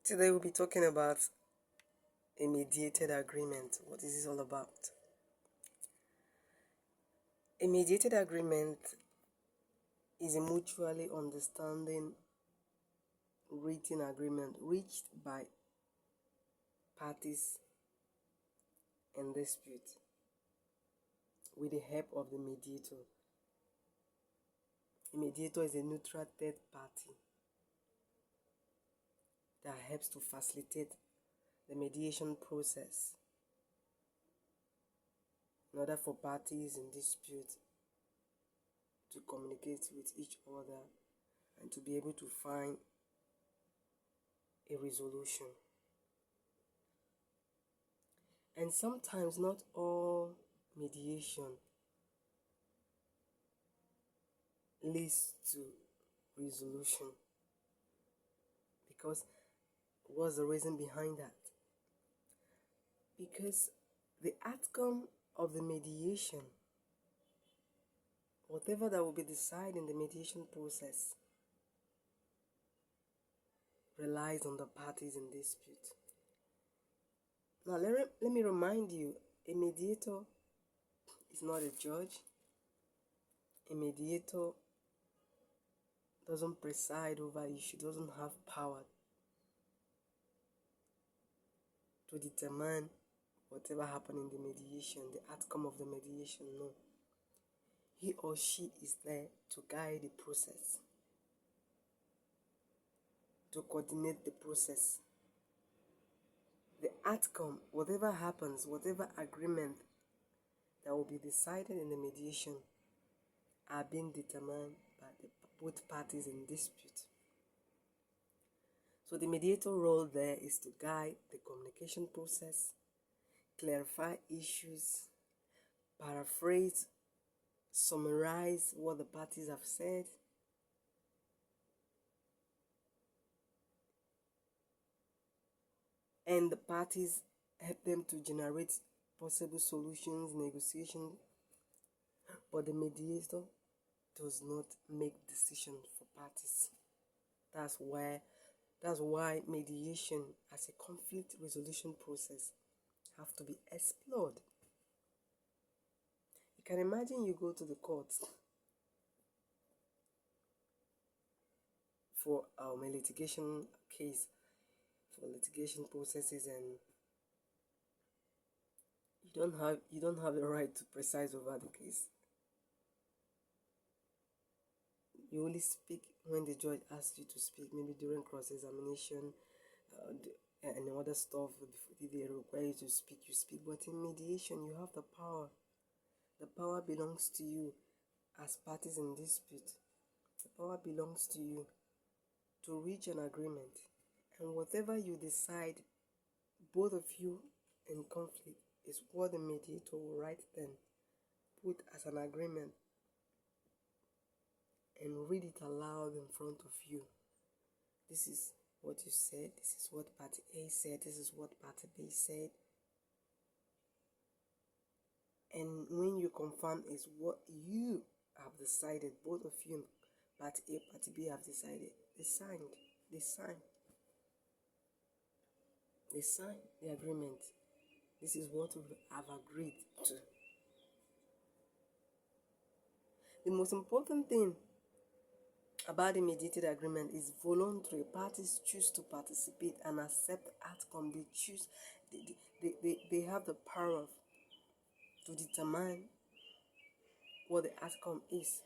Today we'll be talking about a mediated agreement. What is this all about? A mediated agreement is a mutually understanding written agreement reached by parties in dispute with the help of the mediator. A mediator is a neutral third party that helps to facilitate the mediation process in order for parties in dispute to communicate with each other and to be able to find a resolution. And sometimes not all mediation leads to resolution. Because what's the reason behind that? Because the outcome of the mediation, whatever that will be decided in the mediation process, relies on the parties in dispute. Now let me remind you, a mediator is not a judge. A mediator doesn't preside over issue, doesn't have power to determine whatever happened in the mediation, the outcome of the mediation. No. He or she is there to guide the process, to coordinate the process. The outcome, whatever happens, whatever agreement that will be decided in the mediation, are being determined by both parties in dispute. So the mediator role there is to guide the communication process, clarify issues, paraphrase, summarize what the parties have said, and the parties help them to generate possible solutions, negotiation, but the mediator does not make decisions for parties. That's why mediation as a conflict resolution process have to be explored. You can imagine you go to the courts for a litigation case, for litigation processes, and you don't have the right to preside over the case. You only speak when the judge asks you to speak, maybe during cross-examination and other stuff. If they require you to speak, you speak. But in mediation, you have the power. The power belongs to you as parties in dispute. The power belongs to you to reach an agreement. And whatever you decide, both of you in conflict, is what the mediator will write then, put as an agreement, and read it aloud in front of you. This is what you said, this is what party A said, this is what party B said. And when you confirm is what you have decided, both of you, party A, party B have decided, they sign the agreement. This is what we have agreed to. The most important thing about the mediated agreement is voluntary. Parties choose to participate and accept outcome. They have the power to determine what the outcome is.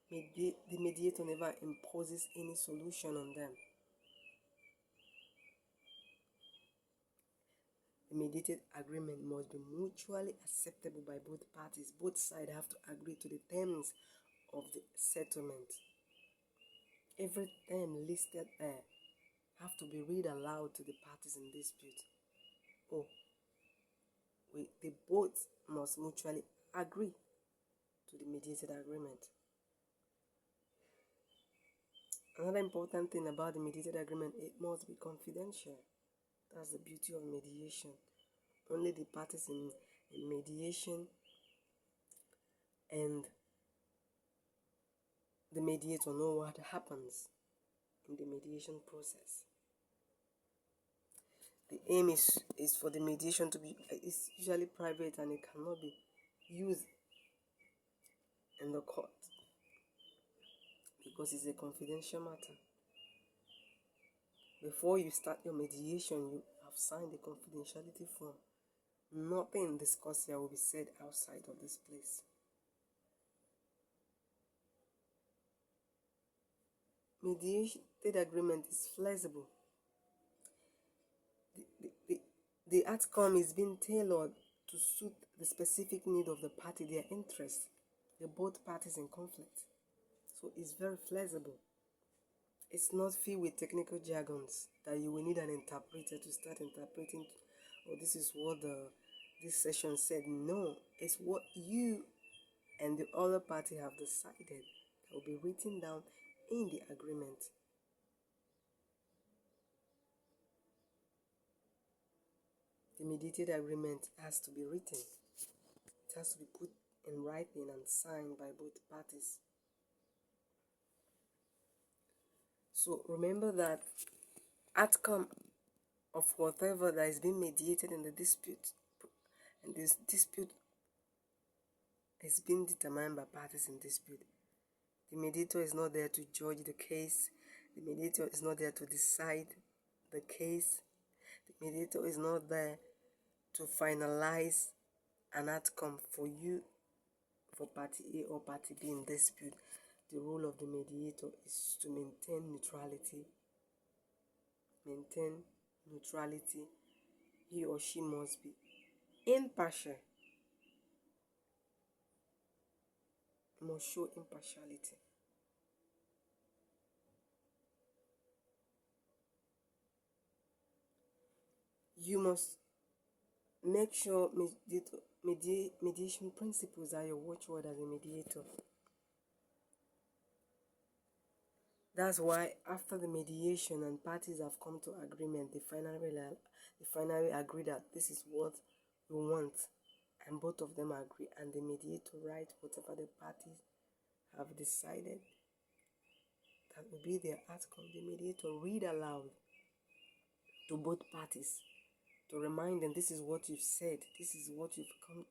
The mediator never imposes any solution on them. The mediated agreement must be mutually acceptable by both parties. Both sides have to agree to the terms of the settlement. Every term listed there have to be read aloud to the parties in dispute. They both must mutually agree to the mediated agreement. Another important thing about the mediated agreement, it must be confidential. That's the beauty of mediation. Only the parties in mediation and the mediator know what happens in the mediation process. The aim is for the mediation to be, it's usually private and it cannot be used in the court because it's a confidential matter. Before you start your mediation, you have signed the confidentiality form. Nothing discussed here will be said outside of this place. Mediated agreement is flexible. The outcome is being tailored to suit the specific need of the party, their interest. They're both parties in conflict. So it's very flexible. It's not filled with technical jargons that you will need an interpreter to start interpreting. Oh, this is what this session said. No, it's what you and the other party have decided that will be written down in the agreement. The mediated agreement has to be written. It has to be put in writing and signed by both parties. So remember that outcome of whatever that is being mediated in the dispute, and this dispute is being determined by parties in dispute. The mediator is not there to judge the case. The mediator is not there to decide the case. The mediator is not there to finalize an outcome for you, for party A or party B in dispute. The role of the mediator is to maintain neutrality. Maintain neutrality. He or she must be impartial. Must show impartiality. You must make sure mediation principles are your watchword as a mediator. That's why after the mediation and parties have come to agreement, they finally agree that this is what we want, and both of them agree, and the mediator writes whatever the parties have decided that will be their outcome. The mediator read aloud to both parties to remind them, this is what you've said, this is what you've come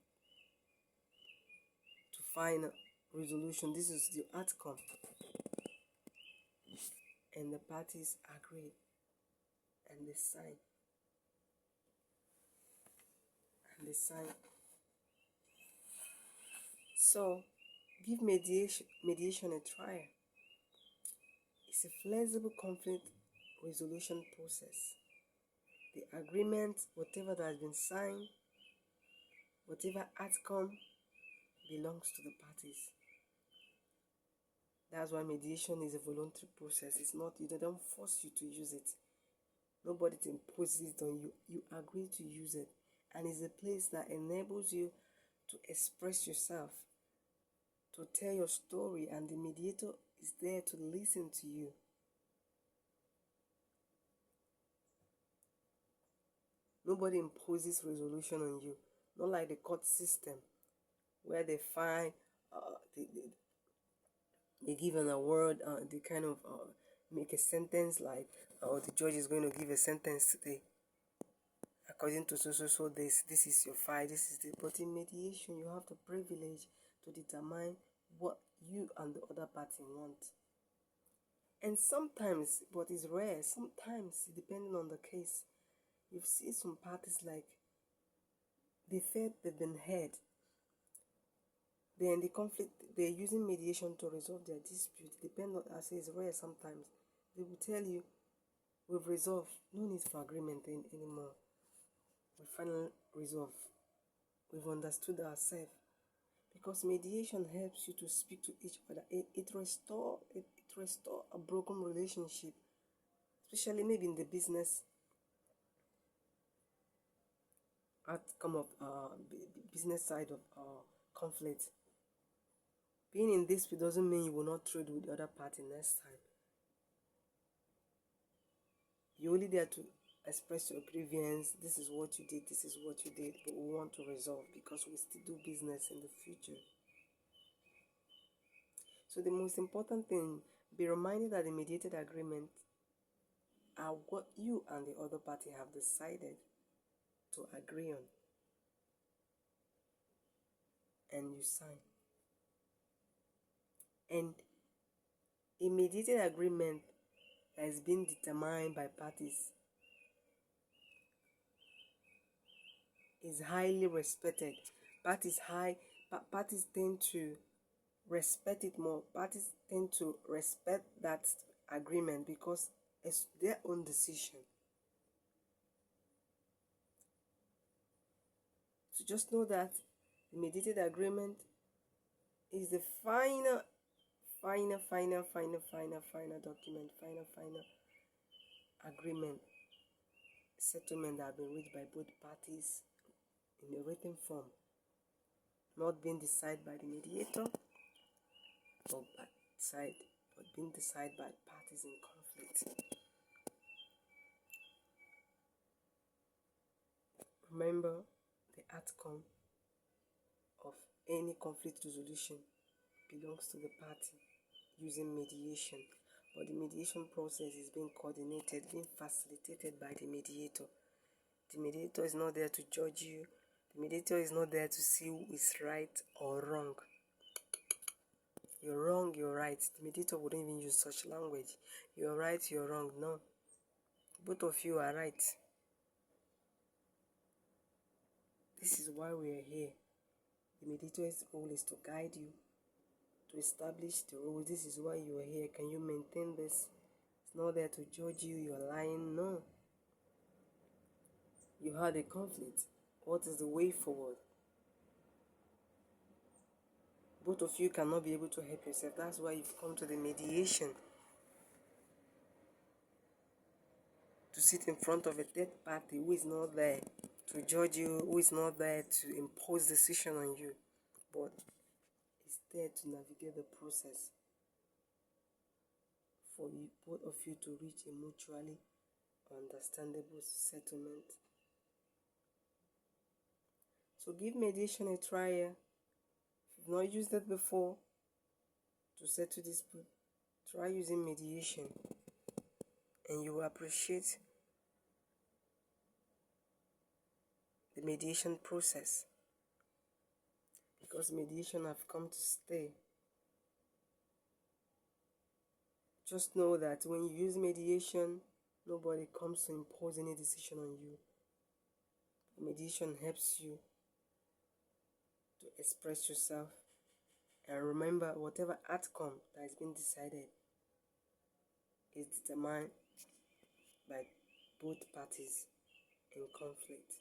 to find a resolution, this is the outcome. And the parties agree and they sign. So give mediation a try. It's a flexible conflict resolution process. The agreement, whatever that has been signed, whatever outcome, belongs to the parties. That's why mediation is a voluntary process. It's not, they don't force you to use it. Nobody imposes it on you. You agree to use it. And it's a place that enables you to express yourself, to tell your story, and the mediator is there to listen to you. Nobody imposes resolution on you. Not like the court system, where they find, they give an award, they kind of make a sentence like, the judge is going to give a sentence today. According to so this is your file, this is the. But in mediation, you have the privilege to determine what you and the other party want. And sometimes, but it's rare, sometimes depending on the case, you see some parties like they felt they've been heard. They're in the conflict, they're using mediation to resolve their dispute. Depending on, I say it's rare sometimes. They will tell you, we've resolved, no need for agreement anymore. We finally resolve. We've understood ourselves. Because mediation helps you to speak to each other. It restore a broken relationship, especially maybe in the business outcome of business side of conflict. Being in dispute doesn't mean you will not trade with the other party next time. You're only there to express your grievance. This is what you did, this is what you did, but we want to resolve because we still do business in the future. So the most important thing, be reminded that the mediated agreement are what you and the other party have decided to agree on, and you sign. And a mediated agreement that has been determined by parties is highly respected. Parties tend to respect it more. Parties tend to respect that agreement because it's their own decision. So just know that the mediated agreement is the final document, final agreement, settlement that have been reached by both parties in a written form, not being decided by the mediator or but being decided by parties in conflict. Remember, the outcome of any conflict resolution belongs to the party using mediation, but the mediation process is being coordinated, being facilitated by the mediator. The mediator is not there to judge you. The mediator is not there to see who is right or wrong. You're wrong, you're right. The mediator wouldn't even use such language. You're right, you're wrong. No. Both of you are right. This is why we are here. The mediator's role is to guide you, to establish the rules. This is why you are here. Can you maintain this? It's not there to judge you, you're lying. No. You had a conflict. What is the way forward? Both of you cannot be able to help yourself. That's why you've come to the mediation. To sit in front of a third party who is not there to judge you, who is not there to impose decision on you, but is there to navigate the process for you, both of you to reach a mutually understandable settlement. So give mediation a try. If you've not used it before to settle dispute, try using mediation and you will appreciate the mediation process, because mediation have come to stay. Just know that when you use mediation, nobody comes to impose any decision on you. Mediation helps you to express yourself, and remember, whatever outcome that has been decided is determined by both parties in conflict.